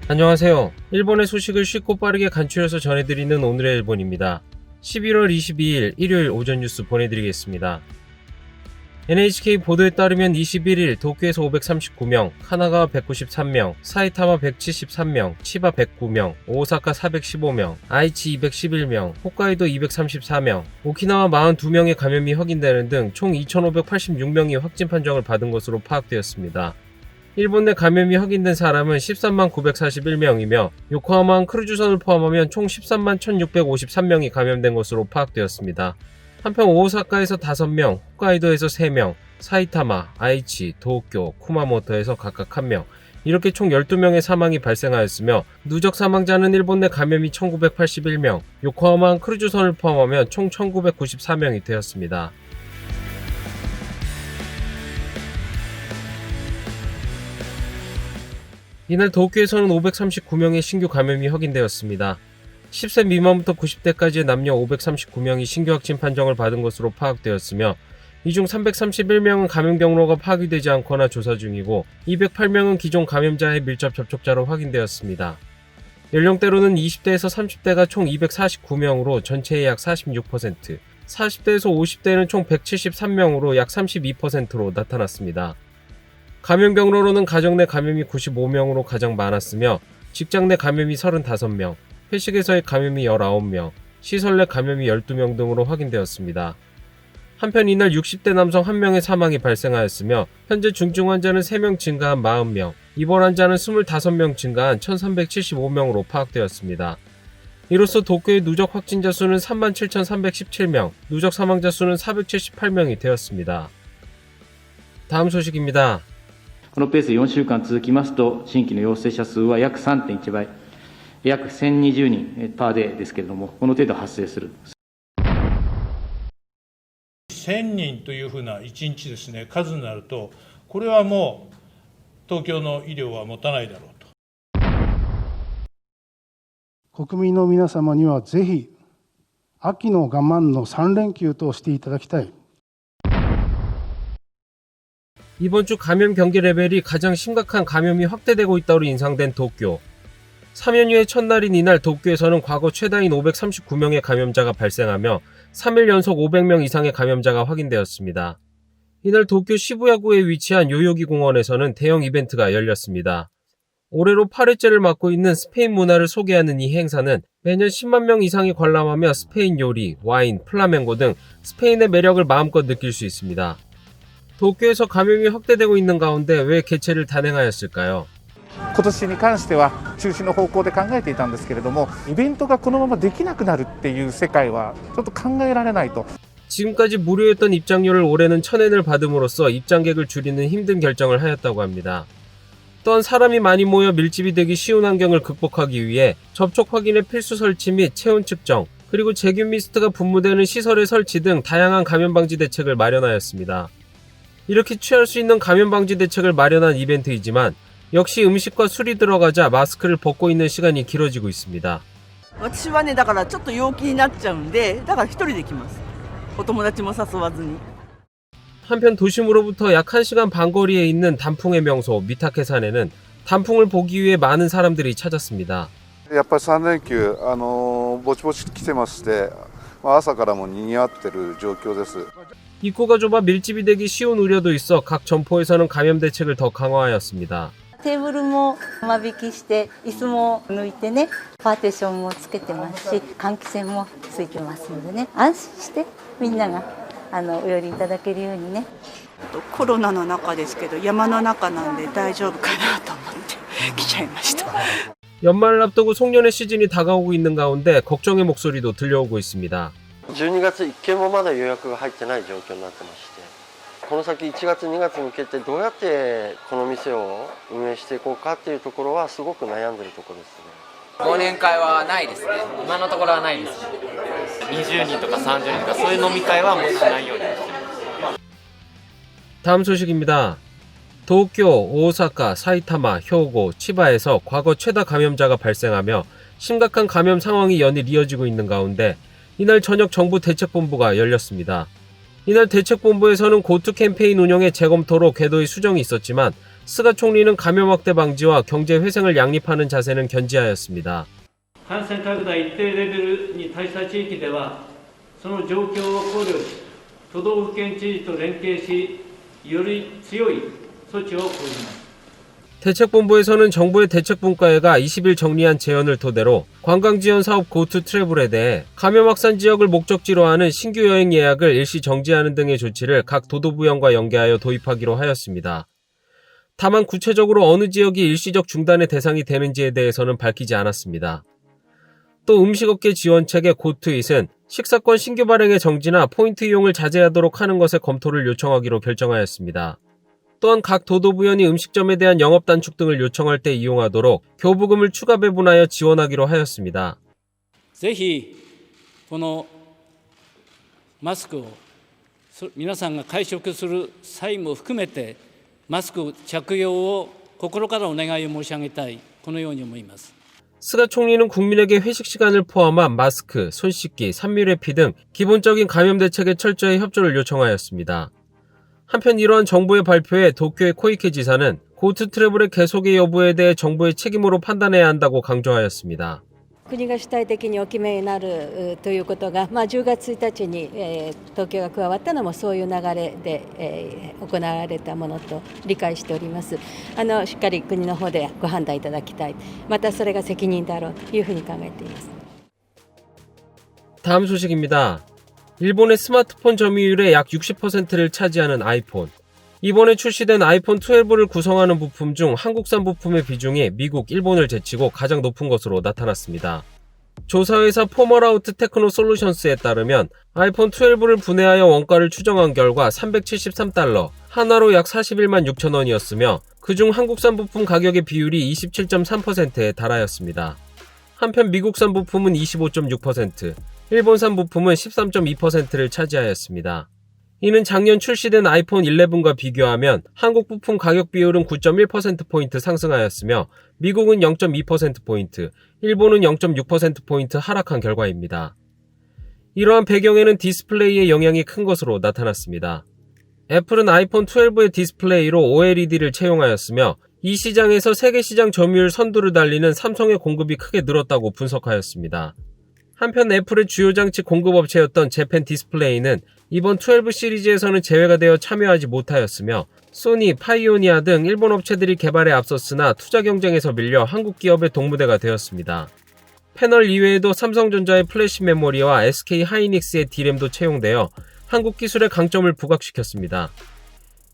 안녕하세요. 일본의 소식을 쉽고 빠르게 간추려서 전해드리는 오늘의 일본입니다. 11월 22일 일요일 오전 뉴스 보내드리겠습니다. NHK 보도에 따르면 21일 도쿄에서 539명, 카나가 193명, 사이타마 173명, 치바 109명, 오사카 415명, 아이치 211명, 홋카이도 234명, 오키나와 42명의 감염이 확인되는 등 총 2,586명이 확진 판정을 받은 것으로 파악되었습니다. 일본 내 감염이 확인된 사람은 13만 941명이며 요코하마 크루즈선을 포함하면 총 13만 1653명이 감염된 것으로 파악되었습니다. 한편 오사카에서 5명, 홋카이도에서 3명, 사이타마, 아이치, 도쿄, 쿠마모토에서 각각 1명, 이렇게 총 12명의 사망이 발생하였으며 누적 사망자는 일본 내 감염이 1981명, 요코하마 크루즈선을 포함하면 총 1994명이 되었습니다. 이날 도쿄에서는 539명의 신규 감염이 확인되었습니다. 10세 미만부터 90대까지의 남녀 539명이 신규 확진 판정을 받은 것으로 파악되었으며 이 중 331명은 감염 경로가 파악이 되지 않거나 조사 중이고 208명은 기존 감염자의 밀접 접촉자로 확인되었습니다. 연령대로는 20대에서 30대가 총 249명으로 전체의 약 46%, 40대에서 50대는 총 173명으로 약 32%로 나타났습니다. 감염 경로로는 가정 내 감염이 95명으로 가장 많았으며 직장 내 감염이 35명, 회식에서의 감염이 19명, 시설 내 감염이 12명 등으로 확인되었습니다. 한편 이날 60대 남성 1명의 사망이 발생하였으며 현재 중증 환자는 3명 증가한 40명, 입원 환자는 25명 증가한 1375명으로 파악되었습니다. 이로써 도쿄의 누적 확진자 수는 37,317명, 누적 사망자 수는 478명이 되었습니다. 다음 소식입니다. このペース4週間続きますと、新規の陽性者数は約 3.1 倍、約1020人パーデーですけれども、この程度発生する。1000人というふうな1日ですね、数になると、これはもう東京の医療は持たないだろうと。国民の皆様にはぜひ、秋の我慢の3連休としていただきたい。 이번 주 감염 경계 레벨이 가장 심각한 감염이 확대되고 있다로 인상된 도쿄. 3연휴의 첫날인 이날 도쿄에서는 과거 최다인 539명의 감염자가 발생하며 3일 연속 500명 이상의 감염자가 확인되었습니다. 이날 도쿄 시부야구에 위치한 요요기 공원에서는 대형 이벤트가 열렸습니다. 올해로 8회째를 맡고 있는 스페인 문화를 소개하는 이 행사는 매년 10만 명 이상이 관람하며 스페인 요리, 와인, 플라멩고 등 스페인의 매력을 마음껏 느낄 수 있습니다. 도쿄에서 감염이 확대되고 있는 가운데 왜 개최를 단행하였을까요? 今年に関しては中止の方向で考えていたんですけれども、イベントがこのままできなくなるっていう世界はちょっと考えられないと。 지금까지 무료였던 입장료를 올해는 1,000엔을 받음으로써 입장객을 줄이는 힘든 결정을 하였다고 합니다. 또한 사람이 많이 모여 밀집이 되기 쉬운 환경을 극복하기 위해 접촉 확인의 필수 설치 및 체온 측정, 그리고 세균 미스트가 분무되는 시설의 설치 등 다양한 감염 방지 대책을 마련하였습니다. 이렇게 취할 수 있는 감염 방지 대책을 마련한 이벤트이지만 역시 음식과 술이 들어가자 마스크를 벗고 있는 시간이 길어지고 있습니다. 私はね、だからちょっと陽気になっちゃうんで、だから一人で来ます。お友達も誘わずに。 한편 도심으로부터 약 1시간 반 거리에 있는 단풍의 명소 미타케산에는 단풍을 보기 위해 많은 사람들이 찾았습니다. やっぱり3連休、ぼちぼち来てまして、朝からも賑わってる状況です。 입구가 좁아 밀집이 되기 쉬운 우려도 있어 각 점포에서는 감염 대책을 더 강화하였습니다. テーブルも間引きして椅子も抜いてね、パーテーションもつけてますし、換気扇もついてますのでね、安心してみんながお寄りいただけるようにね。コロナの中ですけど山の中なんで大丈夫かなと思って来ちゃいました。 연말을 앞두고 송년회 시즌이 다가오고 있는 가운데 걱정의 목소리도 들려오고 있습니다. 12月1件もまだ予約が入ってない状況になってまして、この先1月2月に向けてどうやってこの店を運営していこうかっていうところはすごく悩んでるところですね。忘年会はないですね。今のところはないです。20人とか30人とかそういう飲み会はもうしないようにしてます。 다음 소식입니다. 도쿄, 오사카, 사이타마, 효고, 치바에서 과거 최다 감염자가 발생하며 심각한 감염 상황이 연일 이어지고 있는 가운데 이날 저녁 정부 대책본부가 열렸습니다. 이날 대책본부에서는 고투 캠페인 운영의 재검토로 궤도의 수정이 있었지만 스가 총리는 감염 확대 방지와 경제 회생을 양립하는 자세는 견지하였습니다. 感染拡大一定レベルに達した地域では、その状況を考慮し、都道府県知事と連携し、より強い措置を講じます。 대책본부에서는 정부의 대책분과회가 20일 정리한 제언을 토대로 관광지원사업 고투 트래블에 대해 감염 확산 지역을 목적지로 하는 신규 여행 예약을 일시 정지하는 등의 조치를 각 도도부연과 연계하여 도입하기로 하였습니다. 다만 구체적으로 어느 지역이 일시적 중단의 대상이 되는지에 대해서는 밝히지 않았습니다. 또 음식업계 지원책의 고투잇은 식사권 신규 발행의 정지나 포인트 이용을 자제하도록 하는 것에 검토를 요청하기로 결정하였습니다. 또한 각 도도부연이 음식점에 대한 영업 단축 등을 요청할 때 이용하도록 교부금을 추가 배분하여 지원하기로 하였습니다. ぜひこのマスクを皆さんが会食する際も含めてマスク着用を心からお願いを申し上げたい、このように思います。 스가 총리는 국민에게 회식 시간을 포함한 마스크, 손 씻기, 산미례피 등 기본적인 감염 대책에 철저히 협조를 요청하였습니다. 한편 이러한 정부의 발표에 도쿄의 코이케 지사는 고투 트래블의 계속의 여부에 대해 정부의 책임으로 판단해야 한다고 강조하였습니다. 国が主体的にお決めになるということが、10月1日に東京が加わったのもそういう流れで行われたものと理解しております。しっかり国の方でご判断いただきたい。またそれが責任だろうというふうに考えています。 다음 소식입니다. 일본의 스마트폰 점유율의 약 60%를 차지하는 아이폰. 이번에 출시된 아이폰 12를 구성하는 부품 중 한국산 부품의 비중이 미국, 일본을 제치고 가장 높은 것으로 나타났습니다. 조사회사 포멀아우트 테크노 솔루션스에 따르면 아이폰 12를 분해하여 원가를 추정한 결과 373달러, 하나로 약 41만 6천 원이었으며 그중 한국산 부품 가격의 비율이 27.3%에 달하였습니다. 한편 미국산 부품은 25.6%, 일본산 부품은 13.2%를 차지하였습니다. 이는 작년 출시된 아이폰 11과 비교하면 한국 부품 가격 비율은 9.1%포인트 상승하였으며 미국은 0.2%포인트, 일본은 0.6%포인트 하락한 결과입니다. 이러한 배경에는 디스플레이의 영향이 큰 것으로 나타났습니다. 애플은 아이폰 12의 디스플레이로 OLED를 채용하였으며 이 시장에서 세계 시장 점유율 선두를 달리는 삼성의 공급이 크게 늘었다고 분석하였습니다. 한편 애플의 주요 장치 공급업체였던 재팬 디스플레이는 이번 12 시리즈에서는 제외가 되어 참여하지 못하였으며 소니, 파이오니아 등 일본 업체들이 개발에 앞섰으나 투자 경쟁에서 밀려 한국 기업의 동무대가 되었습니다. 패널 이외에도 삼성전자의 플래시 메모리와 SK 하이닉스의 D램도 채용되어 한국 기술의 강점을 부각시켰습니다.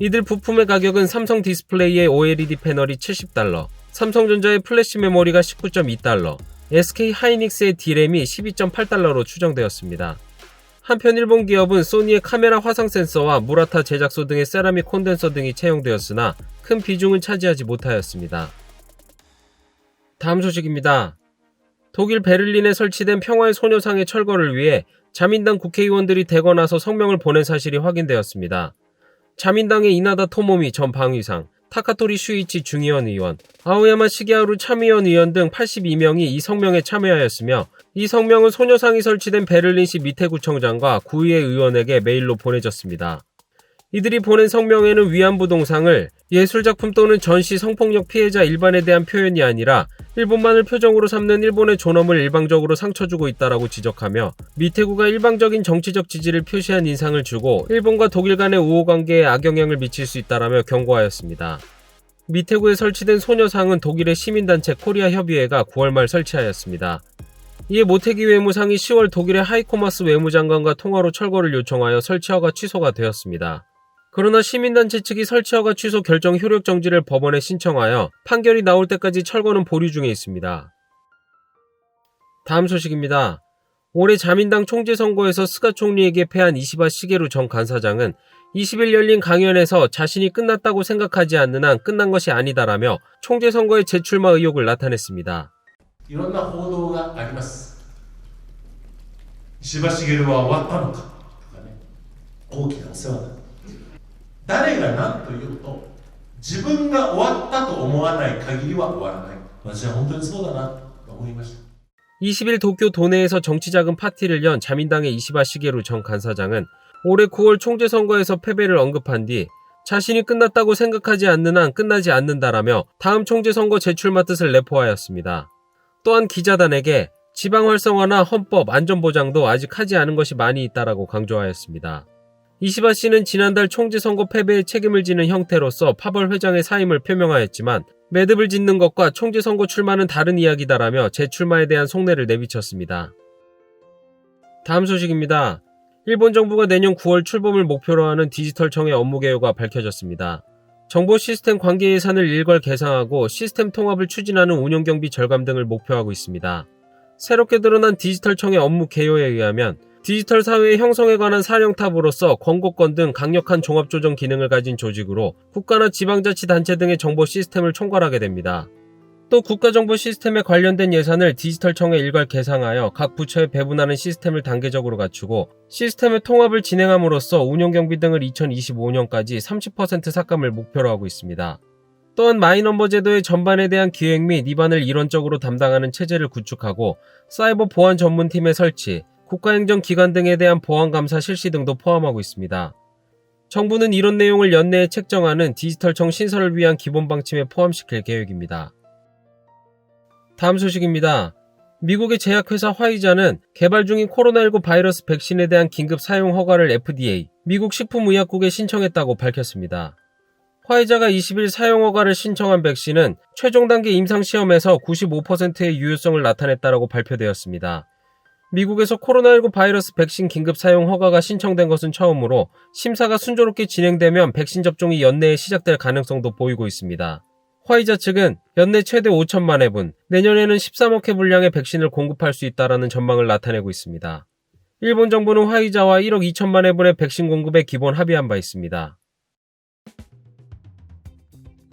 이들 부품의 가격은 삼성 디스플레이의 OLED 패널이 70달러, 삼성전자의 플래시 메모리가 19.2달러, SK 하이닉스의 D램이 12.8달러로 추정되었습니다. 한편 일본 기업은 소니의 카메라 화상 센서와 무라타 제작소 등의 세라믹 콘덴서 등이 채용되었으나 큰 비중을 차지하지 못하였습니다. 다음 소식입니다. 독일 베를린에 설치된 평화의 소녀상의 철거를 위해 자민당 국회의원들이 대거 나서 성명을 보낸 사실이 확인되었습니다. 자민당의 이나다 토모미 전 방위상, 타카토리 슈이치 중의원 의원, 아오야마 시게하루 참의원 의원 등 82명이 이 성명에 참여하였으며 이 성명은 소녀상이 설치된 베를린시 미테구청장과 구의회 의원에게 메일로 보내졌습니다. 이들이 보낸 성명에는 위안부 동상을 예술작품 또는 전시 성폭력 피해자 일반에 대한 표현이 아니라 일본만을 표정으로 삼는 일본의 존엄을 일방적으로 상처주고 있다라고 지적하며 미테구가 일방적인 정치적 지지를 표시한 인상을 주고 일본과 독일 간의 우호관계에 악영향을 미칠 수 있다라며 경고하였습니다. 미테구에 설치된 소녀상은 독일의 시민단체 코리아 협의회가 9월 말 설치하였습니다. 이에 모테기 외무상이 10월 독일의 하이코마스 외무장관과 통화로 철거를 요청하여 설치 허가 취소가 되었습니다. 그러나 시민단체 측이 설치 허가 취소 결정 효력 정지를 법원에 신청하여 판결이 나올 때까지 철거는 보류 중에 있습니다. 다음 소식입니다. 올해 자민당 총재 선거에서 스가 총리에게 패한 이시바 시게루 전 간사장은 20일 열린 강연에서 자신이 끝났다고 생각하지 않는 한 끝난 것이 아니다라며 총재 선거에 재출마 의욕을 나타냈습니다. いろんな報道があります。石破茂は終わったのかとかね、大きなお世話だ。誰が何と言うと、自分が終わったと思わない限りは終わらない。私は本当にそうだなと思いました。 20일 도쿄 도내에서 정치자금 파티를 연 자민당의 이시바 시게루 전 간사장은 올해 9월 총재 선거에서 패배를 언급한 뒤 자신이 끝났다고 생각하지 않는 한 끝나지 않는다라며 다음 총재선거 제출마 뜻을 내포하였습니다. 또한 기자단에게 지방 활성화나 헌법, 안전보장도 아직 하지 않은 것이 많이 있다라고 강조하였습니다. 이시바 씨는 지난달 총재선거 패배에 책임을 지는 형태로서 파벌 회장의 사임을 표명하였지만 매듭을 짓는 것과 총재선거 출마는 다른 이야기다라며 재출마에 대한 속내를 내비쳤습니다. 다음 소식입니다. 일본 정부가 내년 9월 출범을 목표로 하는 디지털청의 업무 개요가 밝혀졌습니다. 정보 시스템 관계 예산을 일괄 계상하고 시스템 통합을 추진하는 운영 경비 절감 등을 목표하고 있습니다. 새롭게 드러난 디지털청의 업무 개요에 의하면 디지털 사회의 형성에 관한 사령탑으로서 권고권 등 강력한 종합조정 기능을 가진 조직으로 국가나 지방자치단체 등의 정보 시스템을 총괄하게 됩니다. 또 국가정보 시스템에 관련된 예산을 디지털청에 일괄 계상하여 각 부처에 배분하는 시스템을 단계적으로 갖추고 시스템의 통합을 진행함으로써 운영경비 등을 2025년까지 30% 삭감을 목표로 하고 있습니다. 또한 마이넘버 제도의 전반에 대한 기획 및 입안을 일원적으로 담당하는 체제를 구축하고 사이버 보안 전문팀의 설치, 국가행정기관 등에 대한 보안감사 실시 등도 포함하고 있습니다. 정부는 이런 내용을 연내에 책정하는 디지털청 신설을 위한 기본방침에 포함시킬 계획입니다. 다음 소식입니다. 미국의 제약회사 화이자는 개발 중인 코로나19 바이러스 백신에 대한 긴급 사용 허가를 FDA, 미국 식품의약국에 신청했다고 밝혔습니다. 화이자가 20일 사용 허가를 신청한 백신은 최종 단계 임상시험에서 95%의 유효성을 나타냈다고 발표되었습니다. 미국에서 코로나19 바이러스 백신 긴급 사용 허가가 신청된 것은 처음으로 심사가 순조롭게 진행되면 백신 접종이 연내에 시작될 가능성도 보이고 있습니다. 화이자 측은 연내 최대 5천만 회분, 내년에는 13억 회 분량의 백신을 공급할 수 있다라는 전망을 나타내고 있습니다. 일본 정부는 화이자와 1억 2천만 회분의 백신 공급에 기본 합의한 바 있습니다.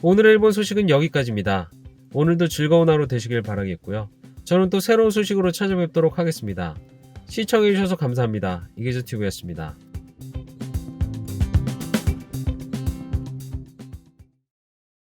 오늘의 일본 소식은 여기까지입니다. 오늘도 즐거운 하루 되시길 바라겠고요. 저는 또 새로운 소식으로 찾아뵙도록 하겠습니다. 시청해주셔서 감사합니다. 이계저튜브였습니다.